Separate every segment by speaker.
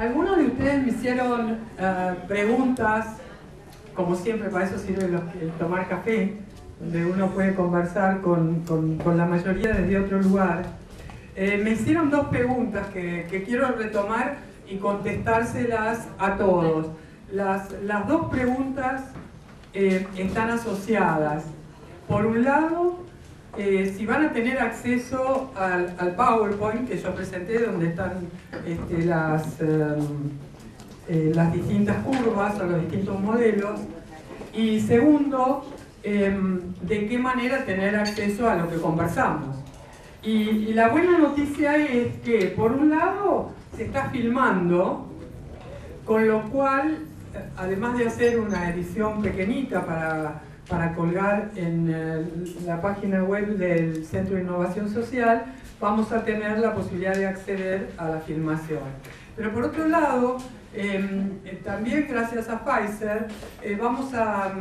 Speaker 1: Algunos de ustedes me hicieron preguntas, como siempre, para eso sirve el tomar café, donde uno puede conversar con la mayoría desde otro lugar. Me hicieron dos preguntas que quiero retomar y contestárselas a todos. Las dos preguntas están asociadas. Por un lado, si van a tener acceso al PowerPoint que yo presenté, donde están las distintas curvas o los distintos modelos. Y segundo, de qué manera tener acceso a lo que conversamos. Y la buena noticia es que, por un lado, se está filmando, con lo cual, además de hacer una edición pequeñita para colgar en la página web del Centro de Innovación Social, vamos a tener la posibilidad de acceder a la filmación. Pero por otro lado, también gracias a Pfizer, vamos a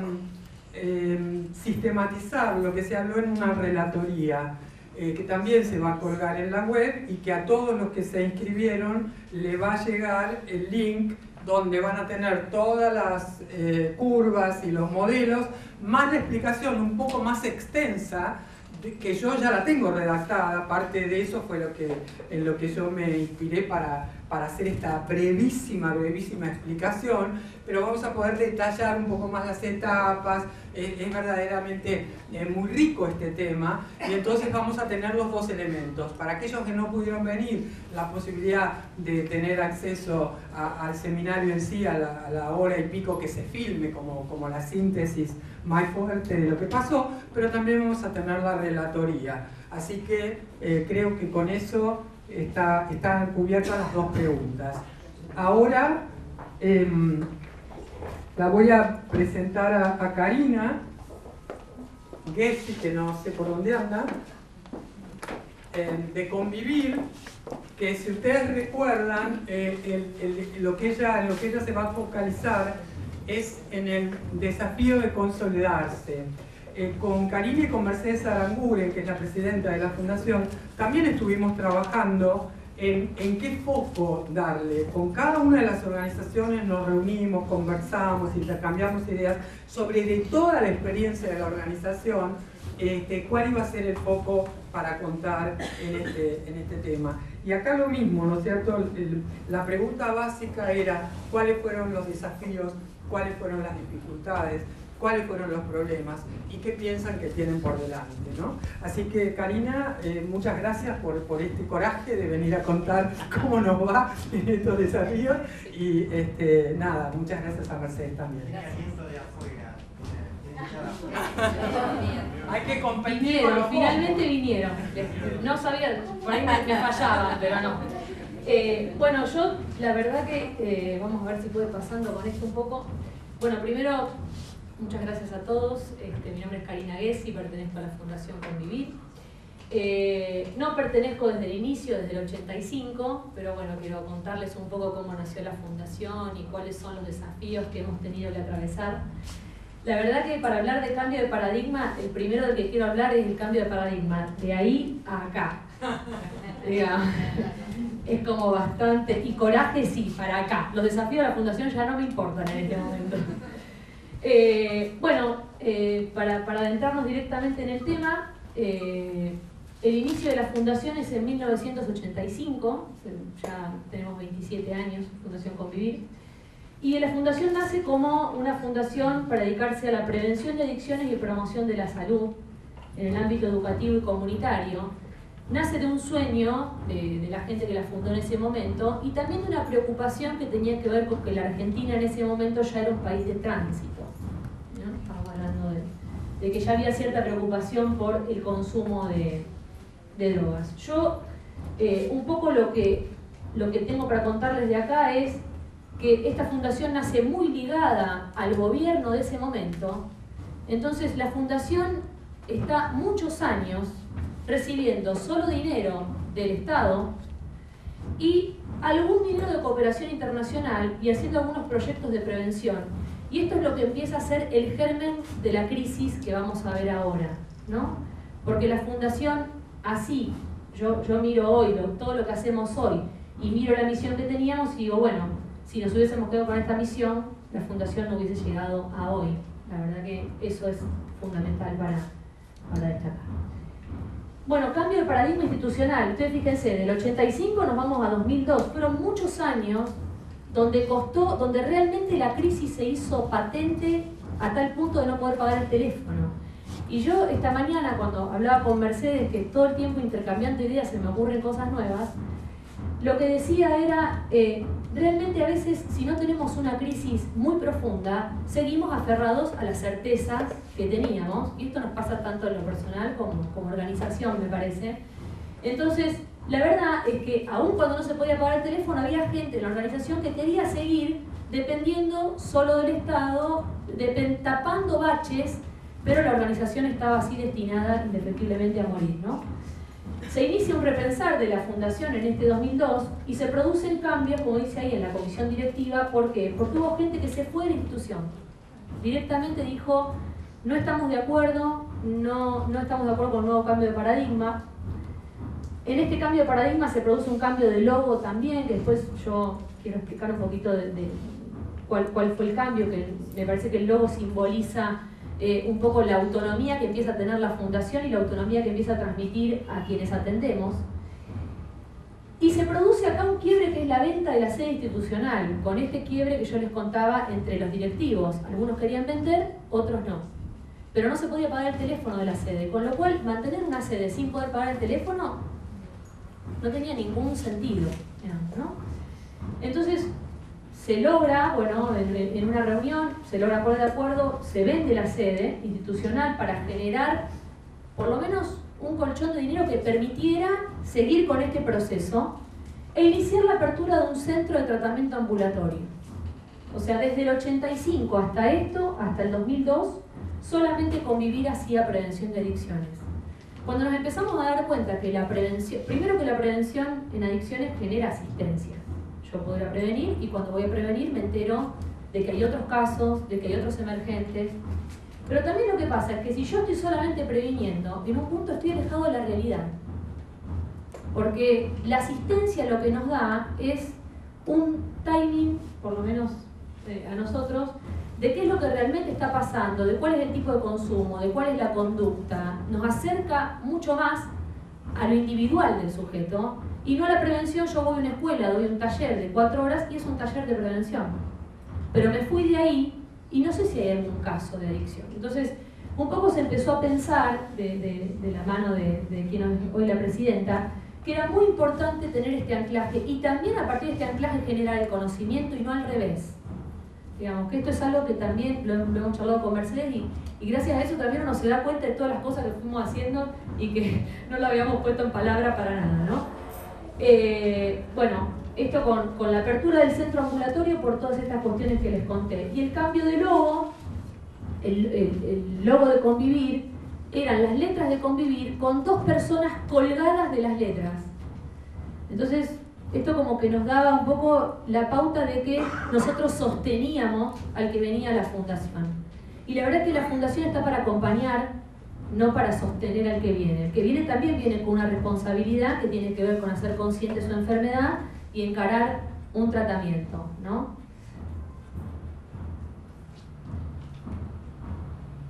Speaker 1: sistematizar lo que se habló en una relatoría, que también se va a colgar en la web y que a todos los que se inscribieron le va a llegar el link donde van a tener todas las curvas y los modelos, más la explicación un poco más extensa, que yo ya la tengo redactada. Parte de eso fue en lo que yo me inspiré para hacer esta brevísima explicación, pero vamos a poder detallar un poco más las etapas. Es verdaderamente muy rico este tema, y entonces vamos a tener los dos elementos. Para aquellos que no pudieron venir, la posibilidad de tener acceso al seminario en sí, a la hora y pico que se filme, como la síntesis más fuerte de lo que pasó, pero también vamos a tener la relatoría. Así que creo que con eso están cubiertas las dos preguntas. Ahora la voy a presentar a Karina Gessi, que no sé por dónde anda, de Convivir, que si ustedes recuerdan, lo que ella se va a focalizar es en el desafío de consolidarse. Con Karina y con Mercedes Aranguren, que es la presidenta de la Fundación, también estuvimos trabajando en qué foco darle. Con cada una de las organizaciones nos reunimos, conversamos, intercambiamos ideas sobre de toda la experiencia de la organización, cuál iba a ser el foco para contar en este tema. Y acá lo mismo, ¿no es cierto? La pregunta básica era cuáles fueron los desafíos, cuáles fueron las dificultades, cuáles fueron los problemas y qué piensan que tienen por delante, ¿no? Así que, Karina, muchas gracias por este coraje de venir a contar cómo nos va en estos desafíos, y nada, muchas gracias a Mercedes también. Hay que competir con los
Speaker 2: finalmente vinieron. No sabía, por ahí me fallaban, pero no. Bueno, yo la verdad que vamos a ver si puede pasando con esto un poco. Bueno, primero, muchas gracias a todos. Mi nombre es Karina Gessi, pertenezco a la Fundación Convivir. No pertenezco desde el inicio, desde el 85, pero bueno, quiero contarles un poco cómo nació la Fundación y cuáles son los desafíos que hemos tenido que atravesar. La verdad que para hablar de cambio de paradigma, el primero del que quiero hablar es el cambio de paradigma, de ahí a acá. Digamos, es como bastante, y coraje sí, para acá. Los desafíos de la Fundación ya no me importan en este momento. Para adentrarnos directamente en el tema, el inicio de la Fundación es en 1985, ya tenemos 27 años, Fundación Convivir. Y la Fundación nace como una fundación para dedicarse a la prevención de adicciones y promoción de la salud en el ámbito educativo y comunitario. Nace de un sueño de la gente que la fundó en ese momento, y también de una preocupación que tenía que ver con que la Argentina en ese momento ya era un país de tránsito, ¿no? Estamos hablando de que ya había cierta preocupación por el consumo de drogas. Yo, un poco lo que tengo para contarles de acá es que esta fundación nace muy ligada al gobierno de ese momento. Entonces la fundación está muchos años recibiendo solo dinero del Estado y algún dinero de cooperación internacional, y haciendo algunos proyectos de prevención. Y esto es lo que empieza a ser el germen de la crisis que vamos a ver ahora, ¿no? Porque la fundación, así, yo miro hoy todo lo que hacemos hoy, y miro la misión que teníamos y digo, bueno, si nos hubiésemos quedado con esta misión, la fundación no hubiese llegado a hoy. La verdad que eso es fundamental para destacar. Bueno, cambio de paradigma institucional. Ustedes fíjense, del 85 nos vamos a 2002. Fueron muchos años donde realmente la crisis se hizo patente a tal punto de no poder pagar el teléfono. Y yo esta mañana, cuando hablaba con Mercedes, que todo el tiempo intercambiando ideas se me ocurren cosas nuevas, lo que decía era, realmente a veces si no tenemos una crisis muy profunda, seguimos aferrados a las certezas que teníamos, y esto nos pasa tanto en lo personal como organización, me parece. Entonces, la verdad es que aun cuando no se podía pagar el teléfono, había gente en la organización que quería seguir dependiendo solo del Estado, tapando baches, pero la organización estaba así destinada indefectiblemente a morir, ¿no? Se inicia un repensar de la fundación en este 2002 y se producen cambios, como dice ahí, en la comisión directiva. ¿Por qué? Porque hubo gente que se fue de la institución. Directamente dijo, no estamos de acuerdo, no estamos de acuerdo con un nuevo cambio de paradigma. En este cambio de paradigma se produce un cambio de logo también, que después yo quiero explicar un poquito de cuál fue el cambio, que me parece que el logo simboliza un poco la autonomía que empieza a tener la fundación y la autonomía que empieza a transmitir a quienes atendemos. Y se produce acá un quiebre que es la venta de la sede institucional, con este quiebre que yo les contaba entre los directivos. Algunos querían vender, otros no. Pero no se podía pagar el teléfono de la sede, con lo cual mantener una sede sin poder pagar el teléfono no tenía ningún sentido, ¿no? Entonces, se logra, bueno, en una reunión, se logra poner de acuerdo, se vende la sede institucional para generar por lo menos un colchón de dinero que permitiera seguir con este proceso e iniciar la apertura de un centro de tratamiento ambulatorio. O sea, desde el 85 hasta el 2002, solamente Convivir hacía prevención de adicciones. Cuando nos empezamos a dar cuenta que la prevención, primero que la prevención en adicciones genera asistencia. Yo puedo ir a prevenir y cuando voy a prevenir me entero de que hay otros casos, de que hay otros emergentes. Pero también lo que pasa es que si yo estoy solamente previniendo, en un punto estoy alejado de la realidad. Porque la asistencia lo que nos da es un timing, por lo menos a nosotros, de qué es lo que realmente está pasando, de cuál es el tipo de consumo, de cuál es la conducta. Nos acerca mucho más a lo individual del sujeto y no a la prevención. Yo voy a una escuela, doy un taller de 4 horas y es un taller de prevención. Pero me fui de ahí y no sé si hay algún caso de adicción. Entonces, un poco se empezó a pensar, de la mano de quien es hoy la presidenta, que era muy importante tener este anclaje y también a partir de este anclaje generar el conocimiento y no al revés. Digamos que esto es algo que también lo hemos charlado con Mercedes y gracias a eso también uno se da cuenta de todas las cosas que fuimos haciendo y que no lo habíamos puesto en palabra para nada, ¿no? Bueno, esto con la apertura del centro ambulatorio por todas estas cuestiones que les conté. Y el cambio de logo, el logo de Convivir, eran las letras de Convivir con 2 personas colgadas de las letras. Entonces, esto como que nos daba un poco la pauta de que nosotros sosteníamos al que venía a la fundación. Y la verdad es que la fundación está para acompañar, no para sostener al que viene. El que viene también viene con una responsabilidad que tiene que ver con hacer consciente su enfermedad y encarar un tratamiento, ¿no?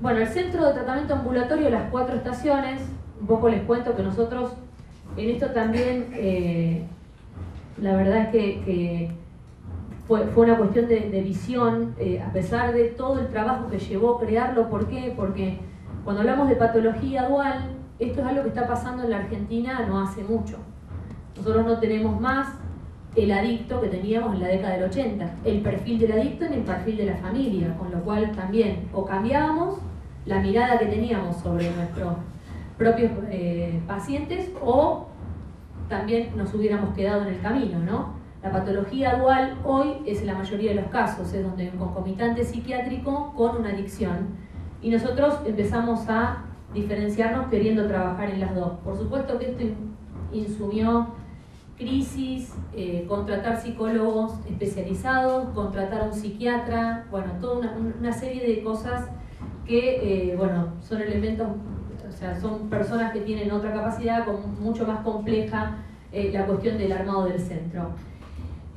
Speaker 2: Bueno, el centro de tratamiento ambulatorio, las 4 estaciones, un poco les cuento que nosotros en esto también, la verdad es que fue una cuestión de visión, a pesar de todo el trabajo que llevó crearlo. ¿Por qué? Porque cuando hablamos de patología dual, esto es algo que está pasando en la Argentina no hace mucho. Nosotros no tenemos más el adicto que teníamos en la década del 80, el perfil del adicto ni el perfil de la familia, con lo cual también o cambiábamos la mirada que teníamos sobre nuestros propios pacientes o también nos hubiéramos quedado en el camino, ¿no? La patología dual hoy es en la mayoría de los casos, es donde hay un concomitante psiquiátrico con una adicción y nosotros empezamos a diferenciarnos queriendo trabajar en las dos. Por supuesto que esto insumió crisis, contratar psicólogos especializados, contratar a un psiquiatra, bueno, toda una serie de cosas que, bueno, son elementos, o sea, son personas que tienen otra capacidad mucho más compleja la cuestión del armado del centro.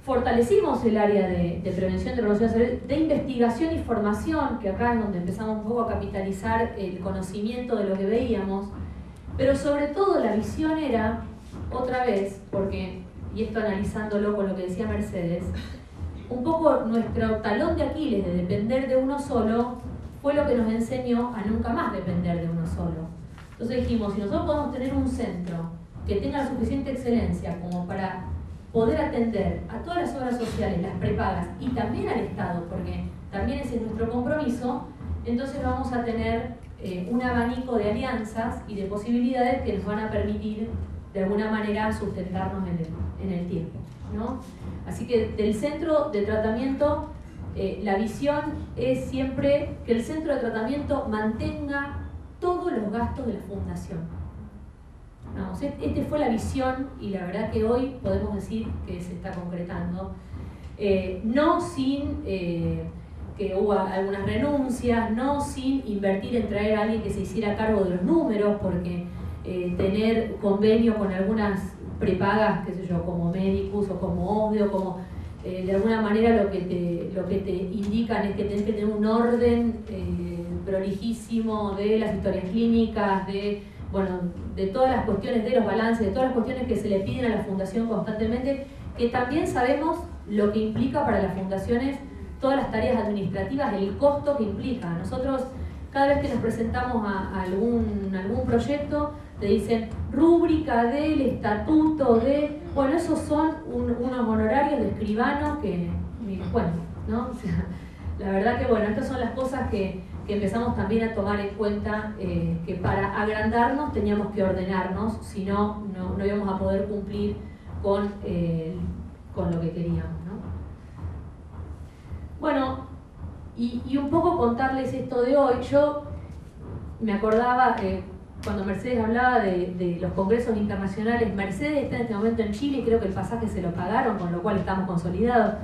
Speaker 2: Fortalecimos el área de prevención de relaciones de investigación y formación, que acá es donde empezamos un poco a capitalizar el conocimiento de lo que veíamos, pero sobre todo la visión era, otra vez, porque, y esto analizándolo con lo que decía Mercedes, un poco nuestro talón de Aquiles de depender de uno solo fue lo que nos enseñó a nunca más depender de uno solo. Entonces dijimos, si nosotros podemos tener un centro que tenga la suficiente excelencia como para poder atender a todas las obras sociales, las prepagas y también al Estado, porque también ese es nuestro compromiso, entonces vamos a tener un abanico de alianzas y de posibilidades que nos van a permitir de alguna manera sustentarnos en el tiempo, ¿no? Así que del centro de tratamiento, la visión es siempre que el centro de tratamiento mantenga todos los gastos de la fundación. Vamos, esta fue la visión y la verdad que hoy podemos decir que se está concretando. No sin que hubo algunas renuncias, no sin invertir en traer a alguien que se hiciera cargo de los números, porque tener convenio con algunas prepagas, qué sé yo, como Medicus o como OSDE, o como de alguna manera lo que te indican es que tenés que tener un orden prolijísimo de las historias clínicas, de todas las cuestiones de los balances, de todas las cuestiones que se le piden a la fundación constantemente, que también sabemos lo que implica para las fundaciones todas las tareas administrativas, el costo que implica. Nosotros, cada vez que nos presentamos a algún proyecto, te dicen rúbrica del estatuto de... Bueno, esos son unos honorarios de escribano que ni les cuento, ¿no? O sea, la verdad que, bueno, estas son las cosas que empezamos también a tomar en cuenta, que para agrandarnos teníamos que ordenarnos, si no íbamos a poder cumplir con lo que queríamos, ¿no? Bueno, y un poco contarles esto de hoy. Yo me acordaba, cuando Mercedes hablaba de los congresos internacionales, Mercedes está en este momento en Chile y creo que el pasaje se lo pagaron, con lo cual estamos consolidados.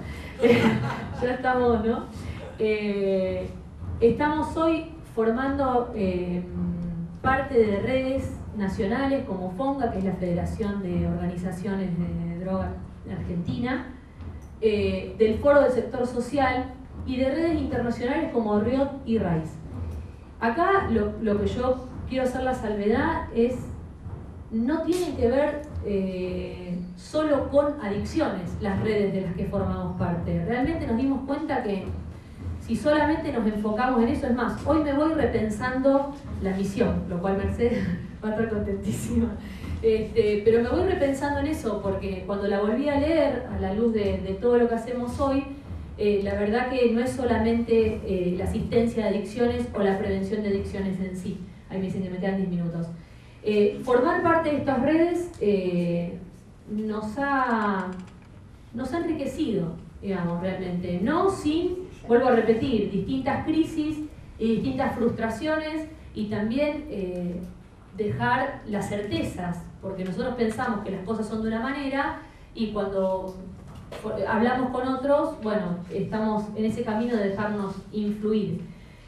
Speaker 2: Ya estamos, ¿no? Estamos hoy formando parte de redes nacionales como FONGA, que es la Federación de Organizaciones de Drogas de Argentina, del Foro del Sector Social y de redes internacionales como RIOT y RAIS. Acá lo que yo quiero hacer la salvedad es, no tienen que ver solo con adicciones las redes de las que formamos parte. Realmente nos dimos cuenta que si solamente nos enfocamos en eso, es más, hoy me voy repensando la misión, lo cual Mercedes va a estar contentísima. Pero me voy repensando en eso, porque cuando la volví a leer a la luz de todo lo que hacemos hoy, la verdad que no es solamente la asistencia de adicciones o la prevención de adicciones en sí. Ahí me dicen que me quedan 10 minutos. Formar parte de estas redes nos ha enriquecido, digamos, realmente. No sin, vuelvo a repetir, distintas crisis y distintas frustraciones, y también dejar las certezas, porque nosotros pensamos que las cosas son de una manera y cuando hablamos con otros, bueno, estamos en ese camino de dejarnos influir.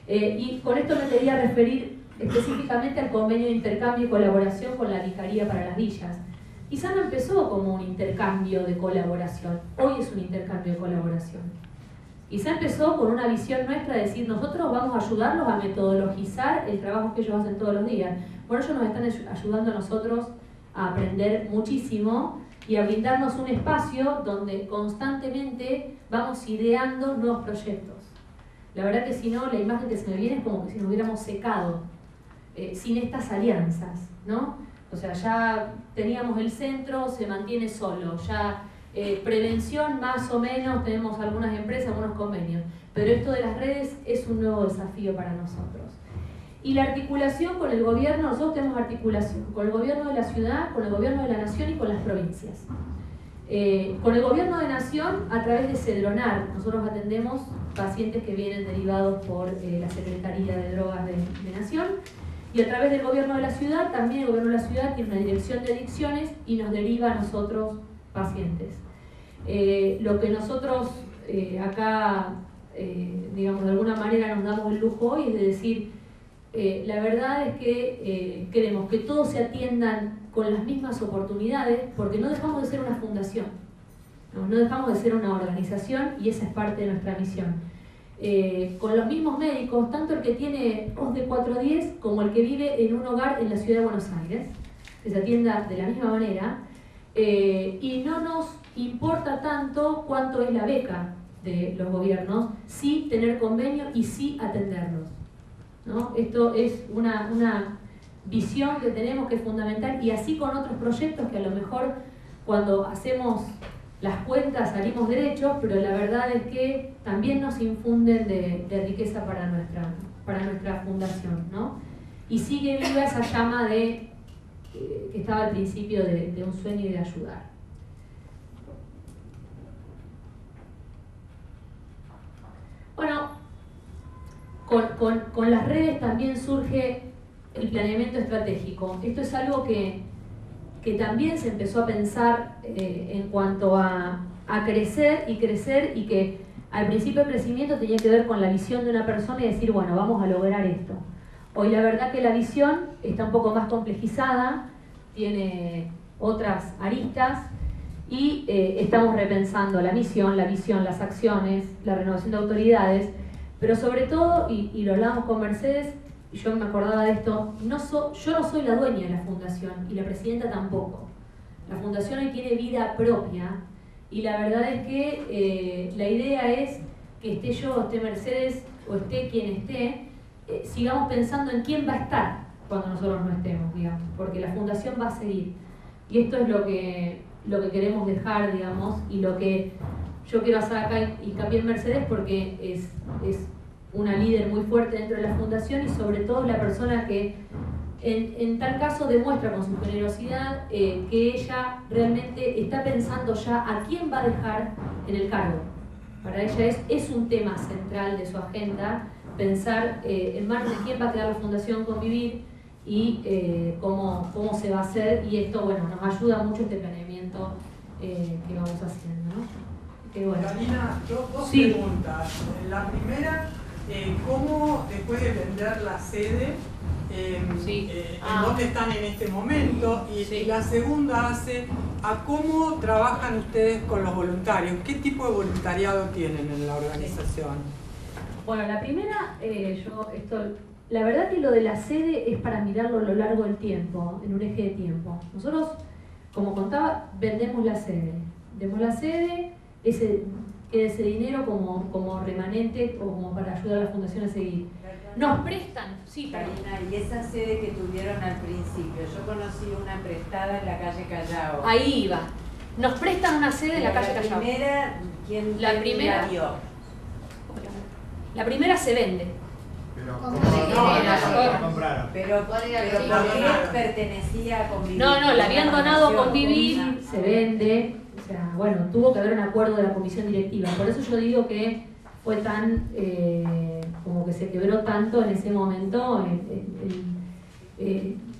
Speaker 2: Y con esto me quería referir específicamente al convenio de intercambio y colaboración con la Vicaría para las Villas. Quizá no empezó como un intercambio de colaboración, hoy es un intercambio de colaboración. Quizá empezó con una visión nuestra de decir, nosotros vamos a ayudarlos a metodologizar el trabajo que ellos hacen todos los días. Bueno, ellos nos están ayudando a nosotros a aprender muchísimo y a brindarnos un espacio donde constantemente vamos ideando nuevos proyectos. La verdad que si no, la imagen que se me viene es como que si nos hubiéramos secado sin estas alianzas, ¿no? O sea, ya teníamos el centro, se mantiene solo, ya prevención más o menos, tenemos algunas empresas, algunos convenios, pero esto de las redes es un nuevo desafío para nosotros. Y la articulación con el gobierno, nosotros tenemos articulación con el gobierno de la ciudad, con el gobierno de la nación y con las provincias. Con el gobierno de nación, a través de Cedronar, nosotros atendemos pacientes que vienen derivados por la Secretaría de Drogas de Nación, y a través del gobierno de la ciudad, también el gobierno de la ciudad tiene una dirección de adicciones y nos deriva a nosotros pacientes. Lo que nosotros acá, digamos, de alguna manera nos damos el lujo hoy es de decir, la verdad es que queremos que todos se atiendan con las mismas oportunidades, porque no dejamos de ser una fundación, no dejamos de ser una organización, y esa es parte de nuestra misión. Con los mismos médicos, tanto el que tiene OS de 410 como el que vive en un hogar en la ciudad de Buenos Aires, que se atienda de la misma manera, y no nos importa tanto cuánto es la beca de los gobiernos, sí tener convenio y sí atenderlos, ¿no? Esto es una visión que tenemos, que es fundamental, y así con otros proyectos que a lo mejor cuando hacemos las cuentas salimos derechos, pero la verdad es que también nos infunden de riqueza para nuestra fundación, ¿no? Y sigue viva esa llama que estaba al principio de un sueño y de ayudar. Bueno, con las redes también surge el planeamiento estratégico. Esto es algo que también se empezó a pensar en cuanto a crecer, y que al principio el crecimiento tenía que ver con la visión de una persona y decir, bueno, vamos a lograr esto. Hoy la verdad que la visión está un poco más complejizada, tiene otras aristas, y estamos repensando la misión, la visión, las acciones, la renovación de autoridades, pero sobre todo, y lo hablábamos con Mercedes, y yo me acordaba de esto, yo no soy la dueña de la fundación, y la presidenta tampoco. La fundación hoy tiene vida propia, y la verdad es que la idea es que esté yo, esté Mercedes, o esté quien esté, sigamos pensando en quién va a estar cuando nosotros no estemos, digamos, porque la fundación va a seguir. Y esto es lo que queremos dejar, digamos, y lo que yo quiero hacer acá hincapié en Mercedes, porque es una líder muy fuerte dentro de la fundación, y sobre todo la persona que en tal caso demuestra con su generosidad que ella realmente está pensando ya a quién va a dejar en el cargo. Para ella es un tema central de su agenda, pensar en manos de quién va a quedar la Fundación Convivir, y cómo se va a hacer, y esto, bueno, nos ayuda mucho este planeamiento que vamos haciendo, ¿no? Bueno.
Speaker 1: Karina, dos
Speaker 2: Sí.
Speaker 1: preguntas. La primera, ¿cómo después de vender la sede,
Speaker 2: Sí.
Speaker 1: en dónde están en este momento? Y,
Speaker 2: Sí.
Speaker 1: y la segunda hace a cómo trabajan ustedes con los voluntarios. ¿Qué tipo de voluntariado tienen en la organización?
Speaker 2: Bueno, la primera, la verdad que lo de la sede es para mirarlo a lo largo del tiempo, en un eje de tiempo. Nosotros, como contaba, vendemos la sede. Vendemos la sede, queda ese dinero como remanente o como para ayudar a la fundación a seguir. Nos prestan, sí,
Speaker 3: Karina, y esa sede que tuvieron al principio, yo conocí una prestada en la calle Callao.
Speaker 2: ahí iba. Nos prestan una sede en la calle Callao.
Speaker 3: ¿Quién
Speaker 2: La primera
Speaker 3: la dio?
Speaker 2: La primera se vende.
Speaker 4: Pero
Speaker 3: compraron. Pero ¿por qué pertenecía a Convivir?
Speaker 2: No, la habían donado a Convivir,
Speaker 3: Ah.
Speaker 2: se vende. O sea, bueno, tuvo que haber un acuerdo de la comisión directiva. Por eso yo digo que fue tan, como que se quebró tanto en ese momento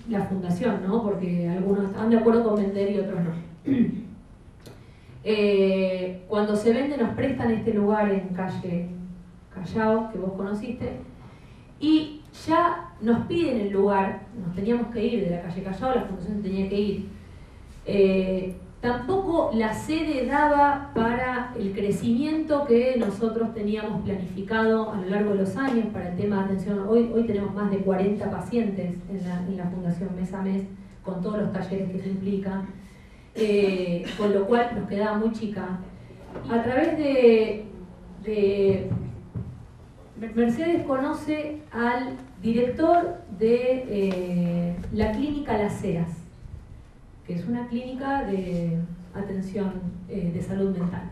Speaker 2: la fundación, ¿no? Porque algunos estaban de acuerdo con vender y otros no. Cuando se vende nos prestan este lugar en calle Callao, que vos conociste, y ya nos piden el lugar, nos teníamos que ir de la calle Callao, la fundación tenía que ir. Tampoco la sede daba para el crecimiento que nosotros teníamos planificado a lo largo de los años para el tema de atención. Hoy tenemos más de 40 pacientes en la fundación mes a mes, con todos los talleres que eso implica, con lo cual nos quedaba muy chica. A través de Mercedes conoce al director de la clínica Las Heras, que es una clínica de atención de salud mental.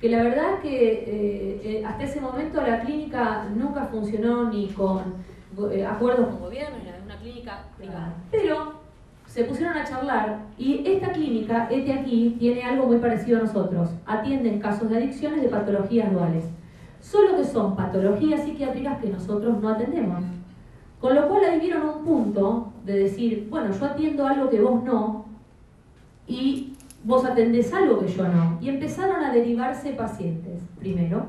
Speaker 2: Que la verdad que hasta ese momento la clínica nunca funcionó ni con acuerdos con gobierno, era una clínica privada. Pero se pusieron a charlar y esta clínica, aquí, tiene algo muy parecido a nosotros. Atienden casos de adicciones de patologías duales. Solo que son patologías psiquiátricas que nosotros no atendemos. Con lo cual ahí vieron un punto de decir, bueno, yo atiendo algo que vos no, y vos atendés algo que yo no. Y empezaron a derivarse pacientes, primero,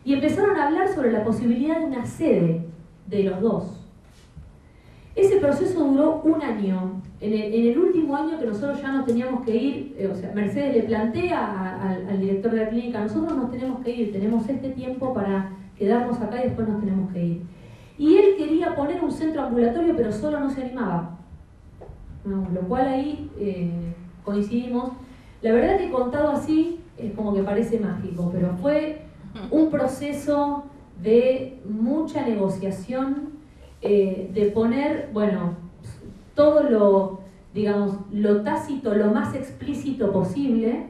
Speaker 2: y empezaron a hablar sobre la posibilidad de una sede de los dos. Ese proceso duró un año. En el último año que nosotros ya nos teníamos que ir, o sea, Mercedes le plantea al director de la clínica, nosotros nos tenemos que ir, tenemos este tiempo para quedarnos acá y después nos tenemos que ir. Y él quería poner un centro ambulatorio, pero solo no se animaba. Lo cual ahí coincidimos. La verdad que contado así es como que parece mágico, pero fue un proceso de mucha negociación, de poner, bueno, todo lo, digamos, lo tácito, lo más explícito posible,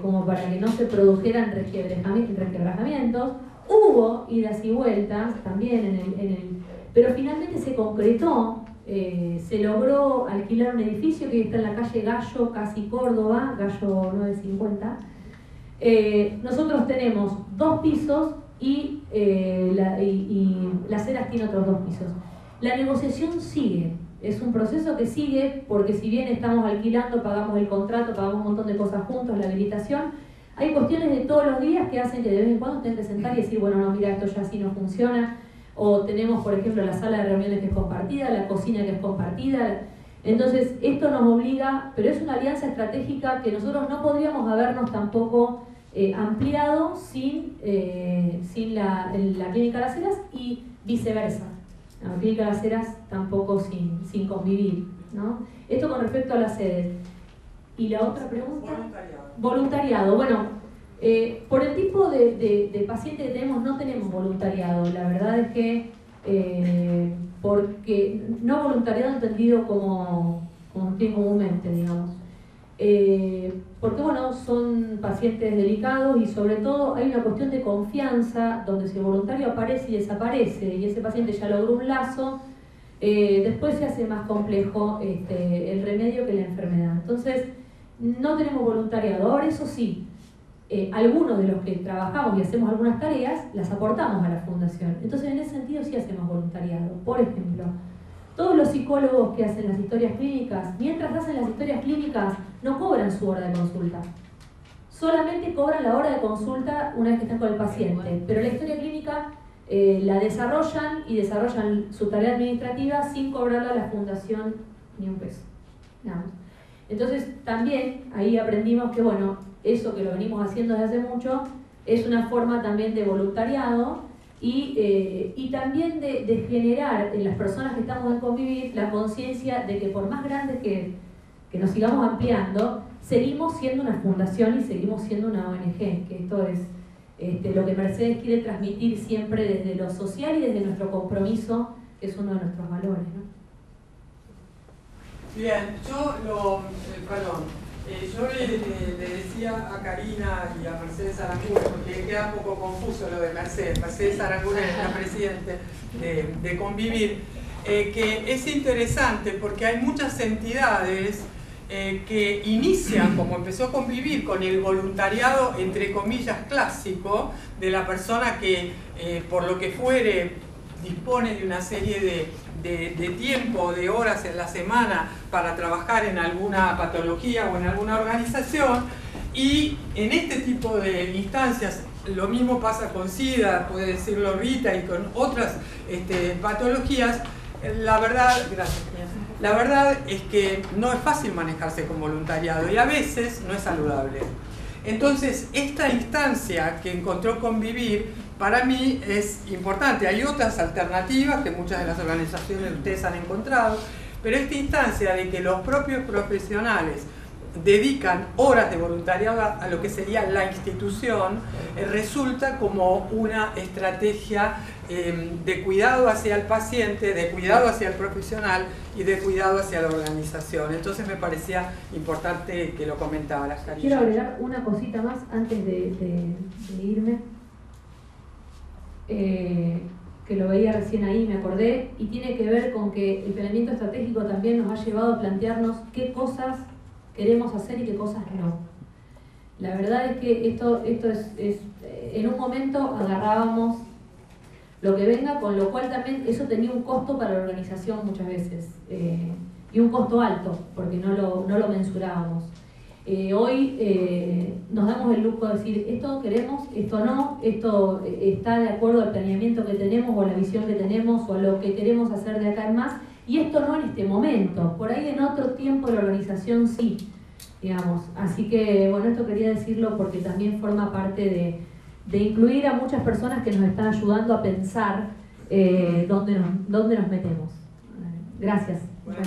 Speaker 2: como para que no se produjeran resquebrajamientos. Hubo idas y vueltas también pero finalmente se concretó, se logró alquilar un edificio que está en la calle Gallo, casi Córdoba, Gallo 950. Nosotros tenemos 2 pisos y Las Heras tiene otros 2 pisos. La negociación sigue, es un proceso que sigue porque si bien estamos alquilando, pagamos el contrato, pagamos un montón de cosas juntos, la habilitación, hay cuestiones de todos los días que hacen que de vez en cuando tengan que sentar y decir, bueno, no, mira, esto ya así no funciona. O tenemos, por ejemplo, la sala de reuniones que es compartida, la cocina que es compartida. Entonces, esto nos obliga, pero es una alianza estratégica que nosotros no podríamos habernos tampoco ampliado sin la Clínica Las Heras y viceversa. La Clínica Las Heras tampoco sin convivir, ¿no? Esto con respecto a las sedes. ¿Y la otra pregunta? Voluntariado. Bueno, por el tipo de paciente que tenemos, no tenemos voluntariado. La verdad es que, porque no voluntariado entendido como comúnmente, digamos. Porque, bueno, son pacientes delicados y sobre todo hay una cuestión de confianza donde si el voluntario aparece y desaparece y ese paciente ya logró un lazo, después se hace más complejo el remedio que la enfermedad. Entonces, no tenemos voluntariado. Ahora, eso sí, algunos de los que trabajamos y hacemos algunas tareas, las aportamos a la fundación. Entonces, en ese sentido sí hacemos voluntariado. Por ejemplo, todos los psicólogos que hacen las historias clínicas, mientras hacen las historias clínicas, no cobran su hora de consulta. Solamente cobran la hora de consulta una vez que están con el paciente. Pero la historia clínica la desarrollan y desarrollan su tarea administrativa sin cobrarle a la fundación ni un peso. Nada más. Entonces, también ahí aprendimos que, bueno, eso que lo venimos haciendo desde hace mucho es una forma también de voluntariado y también de generar en las personas que estamos en Convivir la conciencia de que por más grandes que nos sigamos ampliando, seguimos siendo una fundación y seguimos siendo una ONG, que esto es lo que Mercedes quiere transmitir siempre desde lo social y desde nuestro compromiso, que es uno de nuestros valores, ¿no?
Speaker 1: Bien, yo le decía a Karina y a Mercedes Aranguren, porque queda un poco confuso lo de Mercedes Aranguren es la presidenta de Convivir, que es interesante porque hay muchas entidades que inician, como empezó Convivir, con el voluntariado, entre comillas, clásico, de la persona que, por lo que fuere, dispone de una serie de tiempo, de horas en la semana para trabajar en alguna patología o en alguna organización, y en este tipo de instancias, lo mismo pasa con SIDA, puede decirlo Rita, y con otras patologías. La verdad es que no es fácil manejarse con voluntariado y a veces no es saludable. Entonces, esta instancia que encontró Convivir, para mí es importante. Hay otras alternativas que muchas de las organizaciones de ustedes han encontrado, pero esta instancia de que los propios profesionales dedican horas de voluntariado a lo que sería la institución, resulta como una estrategia de cuidado hacia el paciente, de cuidado hacia el profesional y de cuidado hacia la organización. Entonces me parecía importante que lo comentaras, Karina.
Speaker 2: Quiero agregar una cosita más antes de irme, que lo veía recién ahí, me acordé, y tiene que ver con que el planeamiento estratégico también nos ha llevado a plantearnos qué cosas queremos hacer y qué cosas no. La verdad es que esto es en un momento agarrábamos lo que venga, con lo cual también eso tenía un costo para la organización muchas veces, y un costo alto, porque no lo mensurábamos. Hoy nos damos el lujo de decir, esto queremos, esto no, esto está de acuerdo al planeamiento que tenemos o a la visión que tenemos o a lo que queremos hacer de acá en más, Y esto no en este momento, por ahí en otro tiempo de la organización sí, digamos. Así que, bueno, esto quería decirlo porque también forma parte de incluir a muchas personas que nos están ayudando a pensar dónde nos metemos. Gracias.
Speaker 1: Bueno.